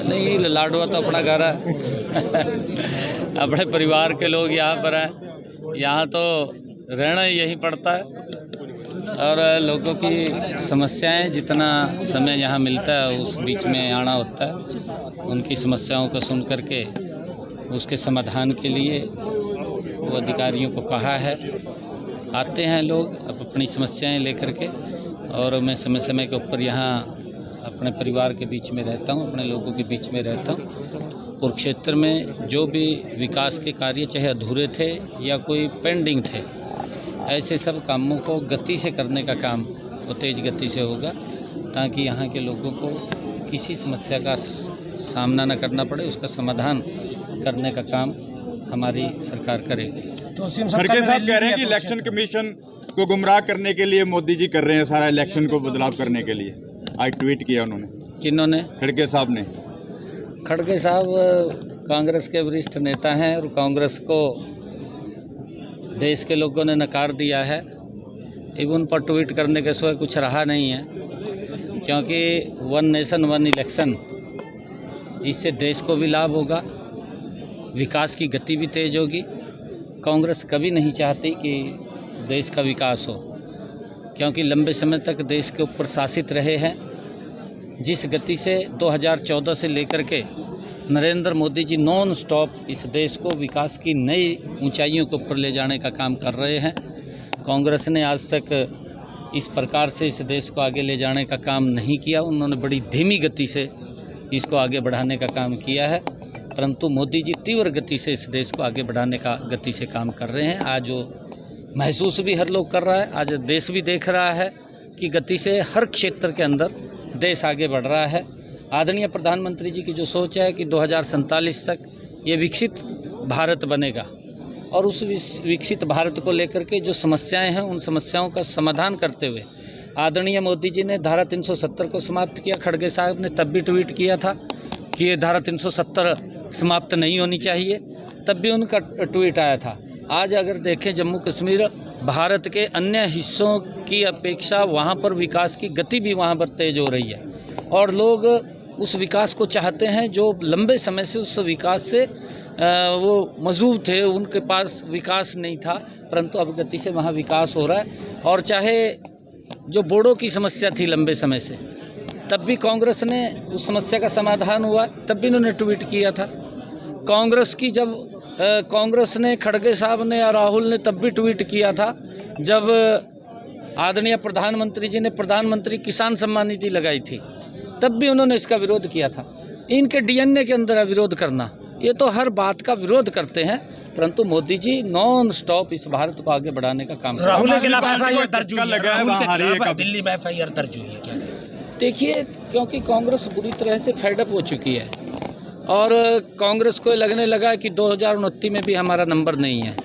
नहीं, लाडवा तो अपना घर है अपने परिवार के लोग यहाँ पर हैं, यहाँ तो रहना ही यही पड़ता है और लोगों की समस्याएं जितना समय यहाँ मिलता है उस बीच में आना होता है। उनकी समस्याओं को सुन करके उसके समाधान के लिए वो अधिकारियों को कहा है, आते हैं लोग अपनी समस्याएं लेकर के। और मैं समय समय के ऊपर यहाँ अपने परिवार के बीच में रहता हूँ, अपने लोगों के बीच में रहता हूँ। कुरुक्षेत्र में जो भी विकास के कार्य चाहे अधूरे थे या कोई पेंडिंग थे, ऐसे सब कामों को गति से करने का काम वो तेज़ गति से होगा, ताकि यहाँ के लोगों को किसी समस्या का सामना न करना पड़े, उसका समाधान करने का काम हमारी सरकार करेगी। तो खड़गे साहब कह रहे हैं कि इलेक्शन कमीशन को गुमराह करने के लिए मोदी जी कर रहे हैं, सारा इलेक्शन को बदलाव करने के लिए। आज ट्वीट किया उन्होंने। किन्होंने? खड़गे साहब ने। खड़गे साहब कांग्रेस के वरिष्ठ नेता हैं और कांग्रेस को देश के लोगों ने नकार दिया है। उन पर ट्वीट करने के सिवा कुछ रहा नहीं है, क्योंकि वन नेशन वन इलेक्शन, इससे देश को भी लाभ होगा, विकास की गति भी तेज होगी। कांग्रेस कभी नहीं चाहती कि देश का विकास हो, क्योंकि लंबे समय तक देश के ऊपर शासित रहे हैं। जिस गति से 2014 से लेकर के नरेंद्र मोदी जी नॉन स्टॉप इस देश को विकास की नई ऊंचाइयों के ऊपर ले जाने का काम कर रहे हैं, कांग्रेस ने आज तक इस प्रकार से इस देश को आगे ले जाने का काम नहीं किया। उन्होंने बड़ी धीमी गति से इसको आगे बढ़ाने का काम किया है, परंतु मोदी जी तीव्र गति से इस देश को आगे बढ़ाने का गति से काम कर रहे हैं। आज वो महसूस भी हर लोग कर रहा है, आज देश भी देख रहा है कि गति से हर क्षेत्र के अंदर देश आगे बढ़ रहा है। आदरणीय प्रधानमंत्री जी की जो सोच है कि 2047 तक ये विकसित भारत बनेगा, और उस विकसित भारत को लेकर के जो समस्याएं हैं उन समस्याओं का समाधान करते हुए आदरणीय मोदी जी ने धारा 370 को समाप्त किया। खड़गे साहब ने तब भी ट्वीट किया था कि ये धारा 370 समाप्त नहीं होनी चाहिए, तब भी उनका ट्वीट आया था। आज अगर देखें जम्मू कश्मीर भारत के अन्य हिस्सों की अपेक्षा वहाँ पर विकास की गति भी वहाँ पर तेज हो रही है, और लोग उस विकास को चाहते हैं जो लंबे समय से उस विकास से वो मजबूर थे, उनके पास विकास नहीं था, परंतु अब गति से वहाँ विकास हो रहा है। और चाहे जो बोडो की समस्या थी लंबे समय से, तब भी कांग्रेस ने उस समस्या का समाधान हुआ, तब भी उन्होंने ट्वीट किया था। कांग्रेस की जब कांग्रेस ने, खड़गे साहब ने या राहुल ने तब भी ट्वीट किया था जब आदरणीय प्रधानमंत्री जी ने प्रधानमंत्री किसान सम्मान निधि लगाई थी, तब भी उन्होंने इसका विरोध किया था। इनके डीएनए के अंदर है विरोध करना, ये तो हर बात का विरोध करते हैं, परंतु मोदी जी नॉन स्टॉप इस भारत को आगे बढ़ाने का काम। राहुल के खिलाफ एफआईआर दर्ज हुई है, दिल्ली में एफआईआर दर्ज हुई है, क्या देखिए, क्योंकि कांग्रेस बुरी तरह से फेडअप हो चुकी है और कांग्रेस को लगने लगा कि 2029 में भी हमारा नंबर नहीं है।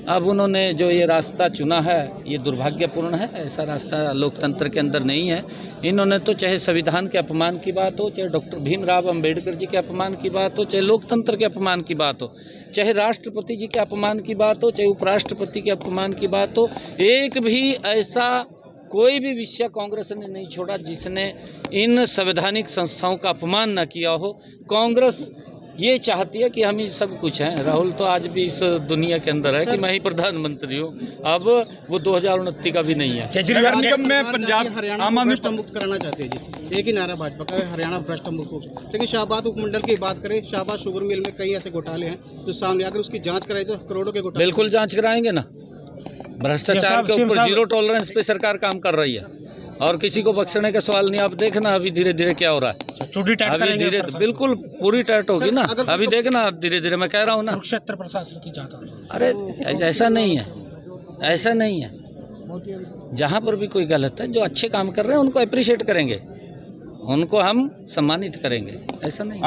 अब उन्होंने जो ये रास्ता चुना है ये दुर्भाग्यपूर्ण है, ऐसा रास्ता लोकतंत्र के अंदर नहीं है। इन्होंने तो चाहे संविधान के अपमान की बात हो, चाहे डॉक्टर भीमराव अंबेडकर जी के अपमान की बात हो, चाहे लोकतंत्र के अपमान की बात हो, चाहे राष्ट्रपति जी के अपमान की बात हो, चाहे उपराष्ट्रपति के अपमान की बात हो, एक भी ऐसा कोई भी विषय कांग्रेस ने नहीं छोड़ा जिसने इन संवैधानिक संस्थाओं का अपमान न किया हो। कांग्रेस ये चाहती है कि हम ही सब कुछ हैं। राहुल तो आज भी इस दुनिया के अंदर है कि मैं ही प्रधानमंत्री हूँ, अब वो 2029 का भी नहीं है। केजरीवाल में पंजाब हरियाणा भ्रष्ट मुक्त कराना चाहते हैं जी, एक ही नारा भाजपा का है, हरियाणा भ्रष्ट मुक्त। लेकिन शाहबाद उपमंडल की बात करें, शाहबाद शुगर मिल में कई ऐसे घोटाले हैं जो सामने, अगर उसकी जाँच कराई तो करोड़ों के घोटाले। बिल्कुल जाँच कराएंगे ना, भ्रष्टाचार के ऊपर जीरो टॉलरेंस पे सरकार काम कर रही है और किसी को बख्शने का सवाल नहीं। आप देखना अभी धीरे धीरे क्या हो रहा है, अभी धीरे बिल्कुल पूरी टाइट होगी ना, अभी देखना धीरे धीरे, मैं कह रहा हूँ ना। कुरुक्षेत्र प्रशासन की जांच, अरे ऐसा नहीं है, ऐसा नहीं है। जहाँ पर भी कोई गलत है, जो अच्छे काम कर रहे हैं उनको अप्रिशिएट करेंगे, उनको हम सम्मानित करेंगे, ऐसा नहीं।